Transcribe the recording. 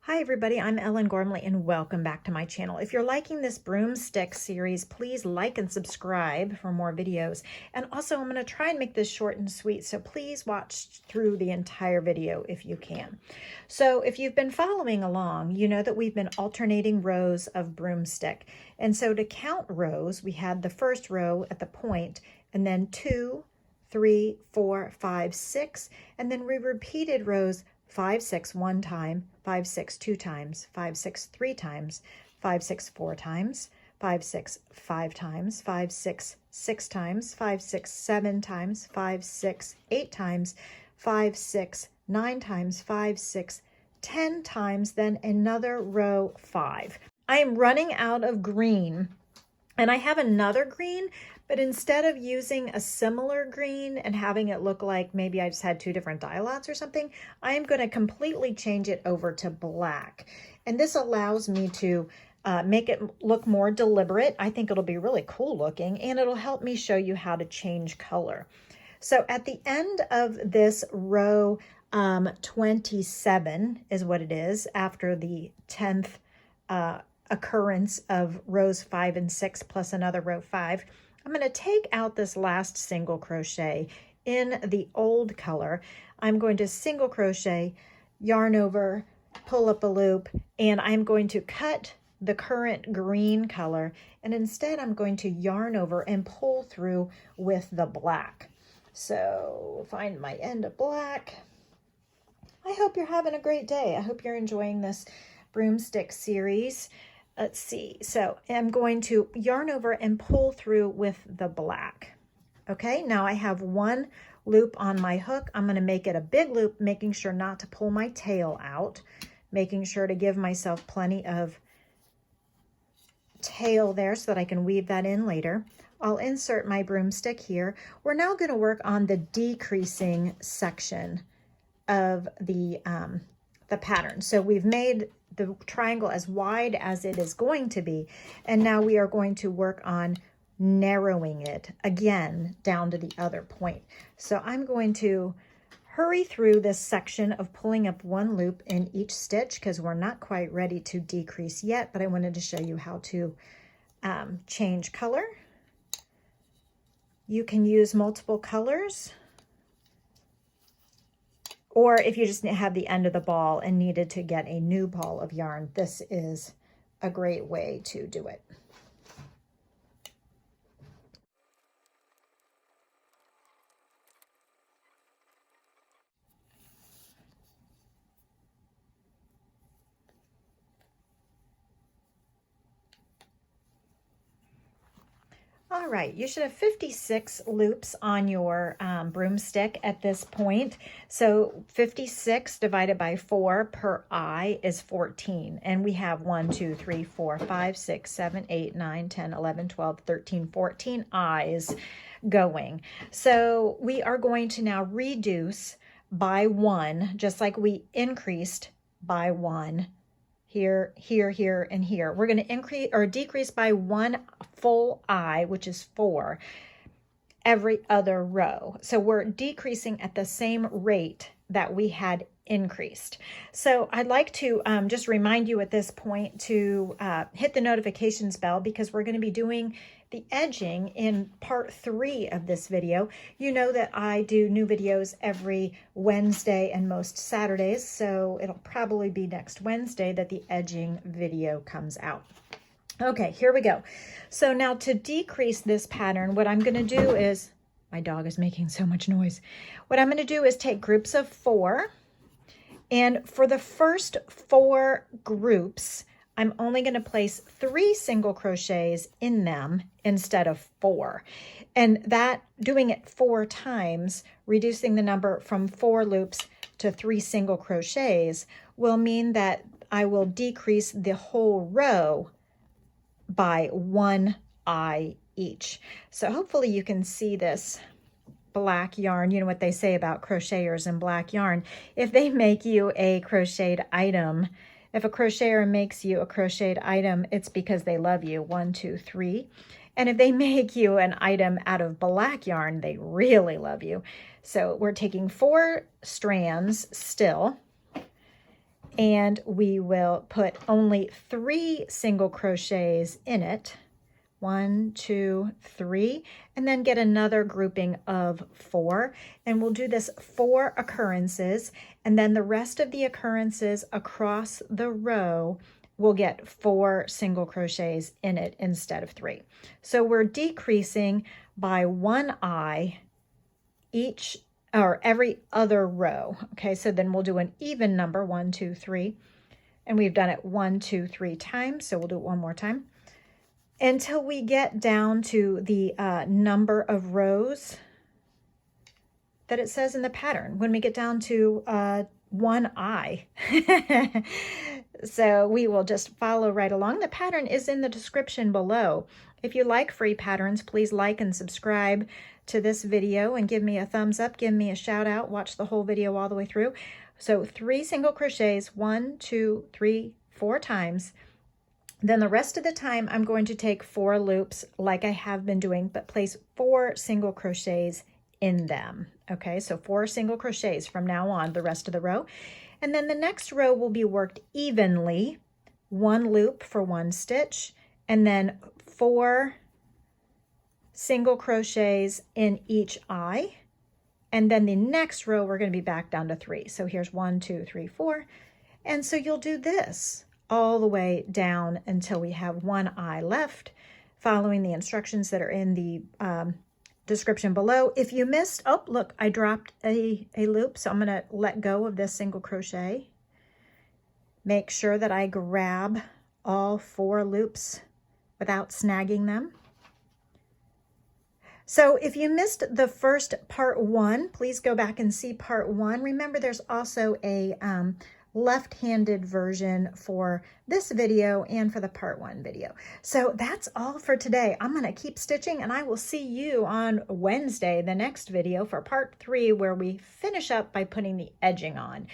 Hi everybody, I'm Ellen Gormley and welcome back to my channel. If you're liking this broomstick series, please like and subscribe for more videos. And also I'm going to try and make this short and sweet, so please watch through the entire video if you can. So if you've been following along, you know that we've been alternating rows of broomstick. And so to count rows, we had the first row at the point and then 2, 3, 4, 5, 6, and then we repeated rows 5, 6 one time, 5, 6 two times, 5, 6 three times, 5, 6 four times, 5, 6 five times, 5, 6 six times, 5, 6 seven times, 5, 6 eight times, 5, 6 nine times, 5, 6 10 times, then another row 5. I am running out of green and I have another green, but instead of using a similar green and having it look like maybe I just had two different dye lots or something, I am going to completely change it over to black. And this allows me to make it look more deliberate. I think it'll be really cool looking, and it'll help me show you how to change color. So at the end of this row 27 is what it is, after the 10th occurrence of rows 5 and 6 plus another row 5, I'm going to take out this last single crochet in the old color. I'm going to single crochet, yarn over, pull up a loop, and I'm going to cut the current green color, and instead I'm going to yarn over and pull through with the black. So find my end of black. I hope you're having a great day. I hope you're enjoying this broomstick series. Let's see, so I'm going to yarn over and pull through with the black. Okay, now I have one loop on my hook. I'm going to make it a big loop, making sure not to pull my tail out, making sure to give myself plenty of tail there so that I can weave that in later. I'll insert my broomstick here. We're now going to work on the decreasing section of the pattern. So we've made the triangle as wide as it is going to be, and now we are going to work on narrowing it again down to the other point. So I'm going to hurry through this section of pulling up one loop in each stitch because we're not quite ready to decrease yet, but I wanted to show you how to change color. You can use multiple colors, or if you just have the end of the ball and needed to get a new ball of yarn, this is a great way to do it. All right, you should have 56 loops on your broomstick at this point. So 56 divided by 4 per eye is 14. And we have 1, 2, 3, 4, 5, 6, 7, 8, 9, 10, 11, 12, 13, 14 eyes going. So we are going to now reduce by 1, just like we increased by 1. Here, here, here, and here. We're going to increase or decrease by 1 full eye, which is 4, every other row. So we're decreasing at the same rate that we had increased. So I'd like to just remind you at this point to hit the notifications bell, because we're going to be doing the edging in part 3 of this video. You know that I do new videos every Wednesday and most Saturdays, so it'll probably be next Wednesday that the edging video comes out. Okay, here we go. So now to decrease this pattern, what I'm going to do is, my dog is making so much noise. What I'm going to do is take groups of 4, and for the first 4 groups, I'm only going to place 3 single crochets in them instead of 4. And that, doing it 4 times, reducing the number from 4 loops to 3 single crochets, will mean that I will decrease the whole row by 1 eye each. So hopefully you can see this black yarn. You know what they say about crocheters and black yarn. If they make you a crocheted item, if a crocheter makes you a crocheted item, it's because they love you. 1, 2, 3. And if they make you an item out of black yarn, they really love you. So we're taking 4 strands still, and we will put only 3 single crochets in it. 1, 2, 3, and then get another grouping of 4. And we'll do this 4 occurrences, and then the rest of the occurrences across the row will get 4 single crochets in it instead of 3. So we're decreasing by 1 eye each or every other row. Okay, so then we'll do an even number, 1, 2, 3, and we've done it 1, 2, 3 times. So we'll do it one more time until we get down to the number of rows that it says in the pattern. When we get down to 1 eye. So we will just follow right along. The pattern is in the description below. If you like free patterns, please like and subscribe to this video and give me a thumbs up, give me a shout out, watch the whole video all the way through. So 3 single crochets, 1, 2, 3, 4 times. Then the rest of the time, I'm going to take 4 loops like I have been doing, but place 4 single crochets in them. Okay, so 4 single crochets from now on, the rest of the row. And then the next row will be worked evenly, 1 loop for 1 stitch, and then 4 single crochets in each eye. And then the next row, we're going to be back down to 3. So here's 1, 2, 3, 4. And so you'll do this all the way down until we have 1 eye left, following the instructions that are in the description below. If you missed, oh, look, I dropped a loop, so I'm going to let go of this single crochet. Make sure that I grab all 4 loops without snagging them. So if you missed the first part 1, please go back and see part 1. Remember, there's also a left-handed version for this video and for the part 1 video. So that's all for today. I'm going to keep stitching, and I will see you on Wednesday, the next video, for part 3, where we finish up by putting the edging on.